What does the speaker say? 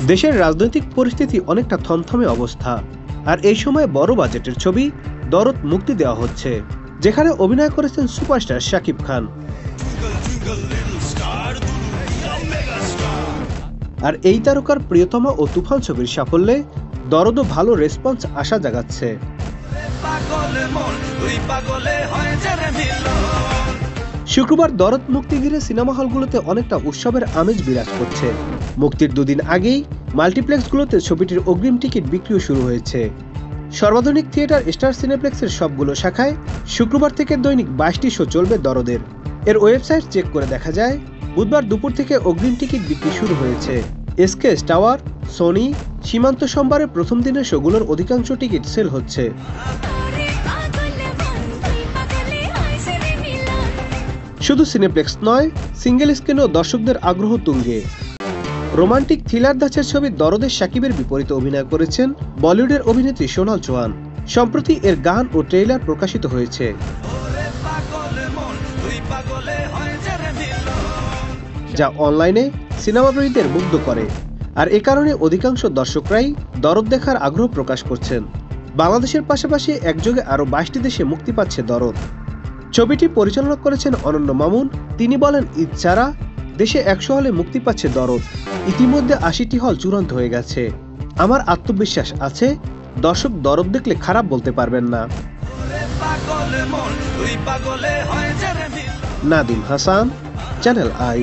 দেশের রাজনৈতিক পরিস্থিতি অনেকটা থমথমে অবস্থা, আর এই সময় বড় বাজেটের ছবি দরদ মুক্তি দেওয়া হচ্ছে, যেখানে অভিনয় করেছেন সুপারস্টার শাকিব খান। আর এই তারকার প্রিয়তমা ও তুফান ছবির সাফল্যে দরদও ভালো রেসপন্স আশা জাগাচ্ছে। শুক্রবার দরদ মুক্তি ঘিরে সিনেমা হলগুলোতে অনেকটা উৎসবের আমেজ বিরাজ করছে। মুক্তির দুদিন আগেই মাল্টিপ্লেক্সগুলোতে ছবিটির অগ্রিম টিকিট বিক্রিও শুরু হয়েছে। সর্বাধুনিক থিয়েটার স্টার সিনেপ্লেক্সের সবগুলো শাখায় শুক্রবার থেকে দৈনিক 22টি শো চলবে দরদের। এর ওয়েবসাইট চেক করে দেখা যায় বুধবার দুপুর থেকে অগ্রিম টিকিট বিক্রি শুরু হয়েছে। এসকে টাওয়ার, সোনি, সীমান্ত সোমবারের প্রথম দিনের শোগুলোর অধিকাংশ টিকিট সেল হচ্ছে। শুধু সিনেপ্লেক্স নয়, সিঙ্গেল স্ক্রিনেও দর্শকদের আগ্রহ তুঙ্গে। রোমান্টিক থ্রিলার ধাঁচের ছবি দরদের শাকিবের বিপরীতে অভিনয় করেছেন বলিউডের অভিনেত্রী সোনাল চৌহান। সম্প্রতি এর গান ও ট্রেইলার প্রকাশিত হয়েছে। যা অনলাইনে সিনেমাপ্রেমীদের মুগ্ধ করে, আর এ কারণে অধিকাংশ দর্শকরাই দরদ দেখার আগ্রহ প্রকাশ করছেন। বাংলাদেশের পাশাপাশি একযোগে আরও 22টি দেশে মুক্তি পাচ্ছে দরদ। ছবিটি পরিচালনা করেছেন অনন্য মামুন। তিনি বলেন, ঈদ ছাড়া দেশে 100 হলে মুক্তি পাচ্ছে দরদ। ইতিমধ্যে 80টি হল চূড়ান্ত হয়ে গেছে। আমার আত্মবিশ্বাস আছে দর্শক দরদ দেখলে খারাপ বলতে পারবেন না। Nadim Hasan, channel I.